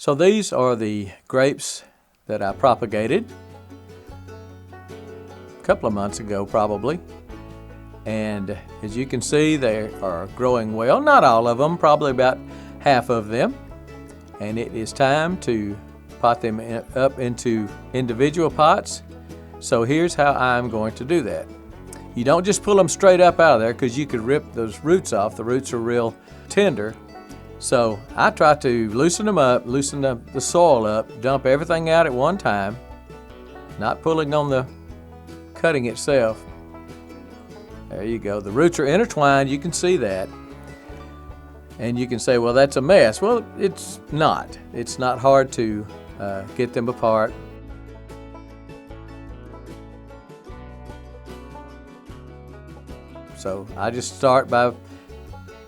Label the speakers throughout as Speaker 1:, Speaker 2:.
Speaker 1: So these are the grapes that I propagated a couple of months ago probably. And as you can see, they are growing well. Not all of them, probably about half of them. And it is time to pot them up into individual pots. So here's how I'm going to do that. You don't just pull them straight up out of there because you could rip those roots off. The roots are real tender. So I try to loosen them up, loosen the soil up, dump everything out at one time, not pulling on the cutting itself. There you go. The roots are intertwined. You can see that. And you can say, well, that's a mess. Well, it's not. It's not hard to get them apart. So I just start by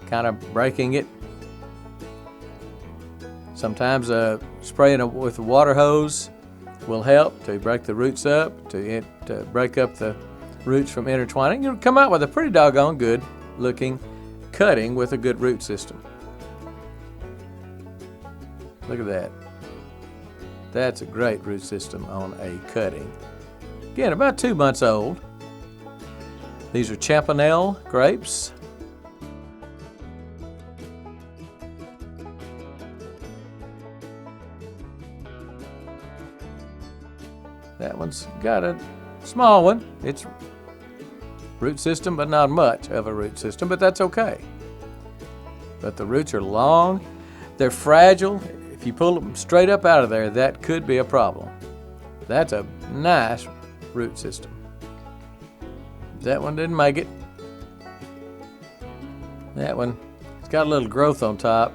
Speaker 1: kind of breaking it. Sometimes spraying with a water hose will help to break the roots up, to break up the roots from intertwining. You'll come out with a pretty doggone good looking cutting with a good root system. Look at that. That's a great root system on a cutting. Again, about 2 months old. These are Champanelle grapes. That one's got a small one. It's root system, but not much of a root system, but that's okay. But the roots are long. They're fragile. If you pull them straight up out of there, that could be a problem. That's a nice root system. That one didn't make it. That one, it's got a little growth on top,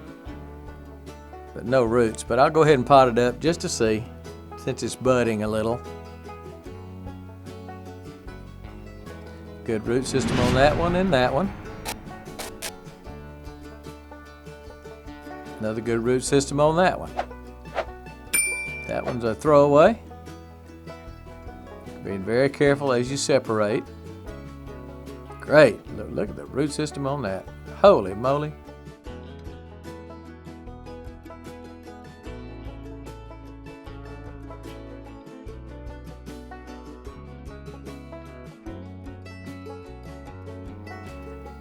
Speaker 1: but no roots. But I'll go ahead and pot it up just to see, since it's budding a little. Good root system on that one and that one. Another good root system on that one. That one's a throwaway. Being very careful as you separate. Great. Look at the root system on that. Holy moly.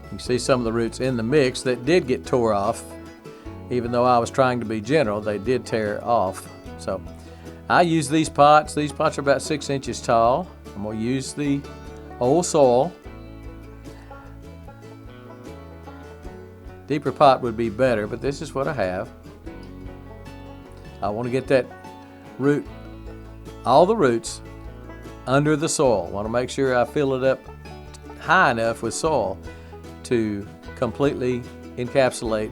Speaker 1: You can see some of the roots in the mix that did get tore off. Even though I was trying to be general, they did tear off. So I use these pots. These pots are about 6 inches tall. I'm going to use the old soil. Deeper pot would be better, but this is what I have. I want to get that root, all the roots, under the soil. I want to make sure I fill it up high enough with soil to completely encapsulate,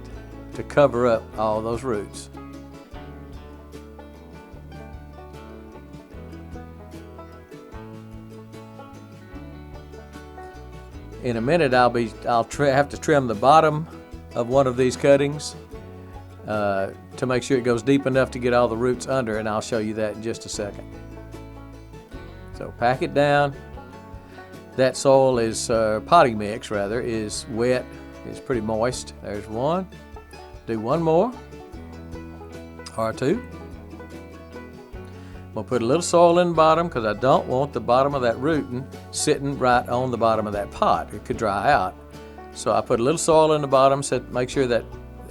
Speaker 1: to cover up all those roots. In a minute, I'll have to trim the bottom of one of these cuttings to make sure it goes deep enough to get all the roots under, and I'll show you that in just a second. So pack it down. That soil is potting mix rather is wet. It's pretty moist. There's one. Do one more or two. We'll put a little soil in the bottom because I don't want the bottom of that rooting sitting right on the bottom of that pot. It could dry out. So I put a little soil in the bottom, so make sure that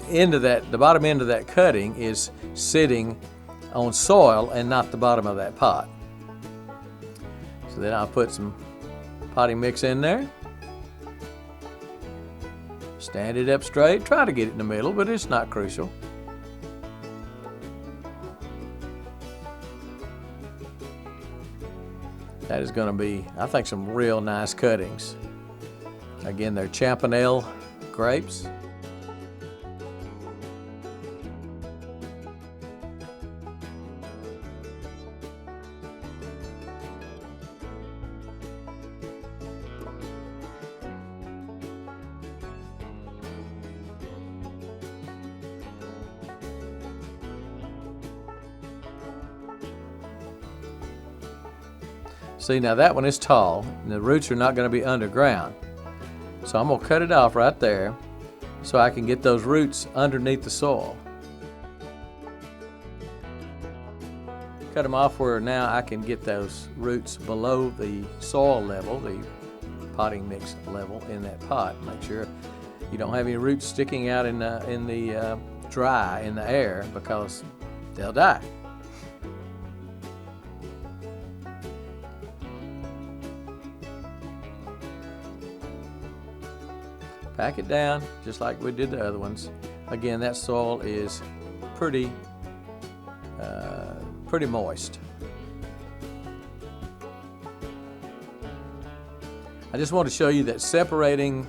Speaker 1: the bottom end of that cutting is sitting on soil and not the bottom of that pot. So then I'll put some potting mix in there. Stand it up straight. Try to get it in the middle, but it's not crucial. That is going to be, I think, some real nice cuttings. Again, they're Champanelle grapes. See, now that one is tall, and the roots are not going to be underground. So I'm going to cut it off right there so I can get those roots underneath the soil. cut them off where now I can get those roots below the soil level, the potting mix level in that pot. Make sure you don't have any roots sticking out in the dry, in the air, because they'll die. Pack it down just like we did the other ones. Again, that soil is pretty moist. I just want to show you that separating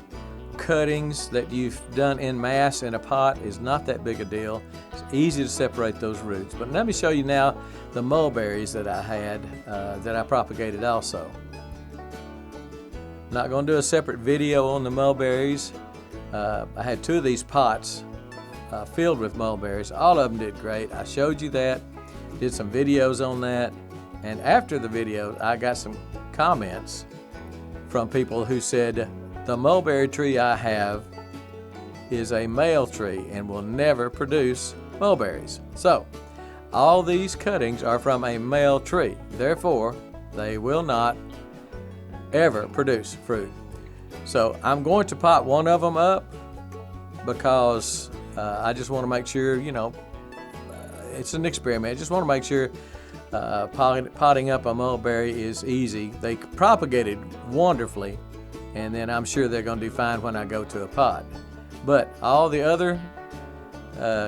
Speaker 1: cuttings that you've done in mass in a pot is not that big a deal. It's easy to separate those roots. But let me show you now the mulberries that I had that I propagated also. Not going to do a separate video on the mulberries. I had 2 of these pots filled with mulberries. All of them did great. I showed you that, did some videos on that, and after the video I got some comments from people who said the mulberry tree I have is a male tree and will never produce mulberries. So all these cuttings are from a male tree, therefore they will not ever produce fruit. So I'm going to pot one of them up because I just want to make sure, you know, it's an experiment. I just want to make sure potting up a mulberry is easy. They propagated wonderfully, and then I'm sure they're going to do fine when I go to a pot. But all the other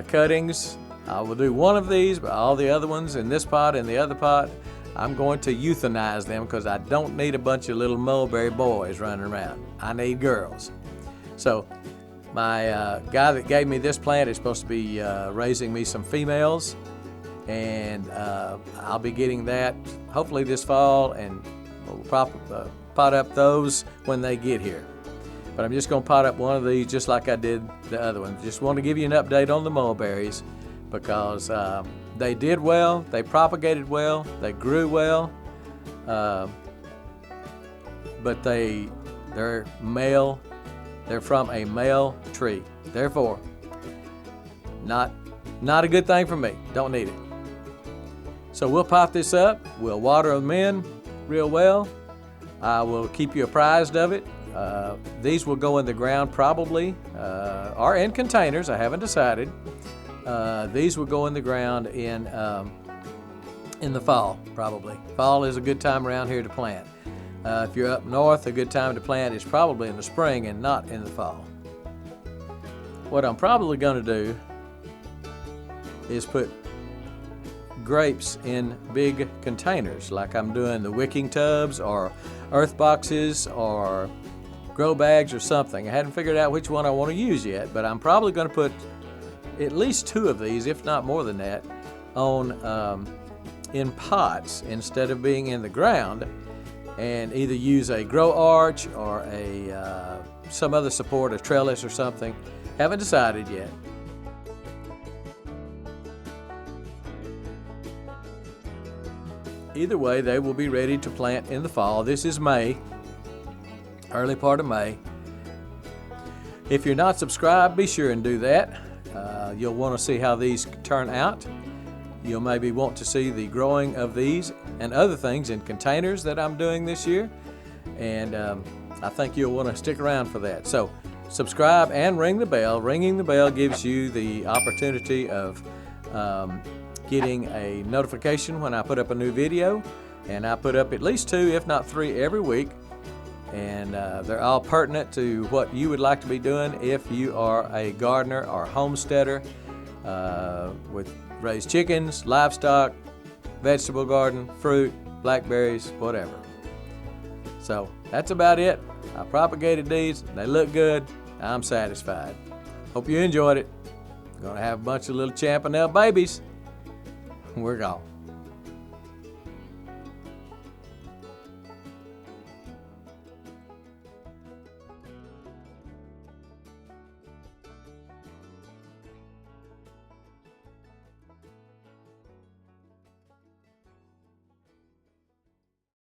Speaker 1: cuttings, I will do one of these, but all the other ones in this pot and the other pot, I'm going to euthanize them because I don't need a bunch of little mulberry boys running around. I need girls. So my guy that gave me this plant is supposed to be raising me some females, and I'll be getting that hopefully this fall, and we'll pot up those when they get here. But I'm just going to pot up one of these just like I did the other one. Just want to give you an update on the mulberries because they did well, they propagated well, they grew well, but they're male. They're from a male tree. Therefore, not a good thing for me. Don't need it. So we'll pot this up. We'll water them in real well. I will keep you apprised of it. These will go in the ground probably, or in containers. I haven't decided. These will go in the ground in the fall, probably. Fall is a good time around here to plant. If you're up north, a good time to plant is probably in the spring and not in the fall. What I'm probably going to do is put grapes in big containers, like I'm doing the wicking tubs or earth boxes or grow bags or something. I hadn't figured out which one I want to use yet, but I'm probably going to put at least 2 of these, if not more than that, on in pots instead of being in the ground, and either use a grow arch or a some other support, a trellis or something. Haven't decided yet. Either way, they will be ready to plant in the fall. This is May, early part of May. If you're not subscribed, be sure and do that. You'll want to see how these turn out. You'll maybe want to see the growing of these and other things in containers that I'm doing this year. And I think you'll want to stick around for that. So subscribe and ring the bell. Ringing the bell gives you the opportunity of getting a notification when I put up a new video. And I put up at least 2, if not 3, every week. And they're all pertinent to what you would like to be doing if you are a gardener or homesteader with raised chickens, livestock, vegetable garden, fruit, blackberries, whatever. So that's about it. I propagated these. They look good. I'm satisfied. Hope you enjoyed it. Gonna have a bunch of little champanelle babies. We're gone.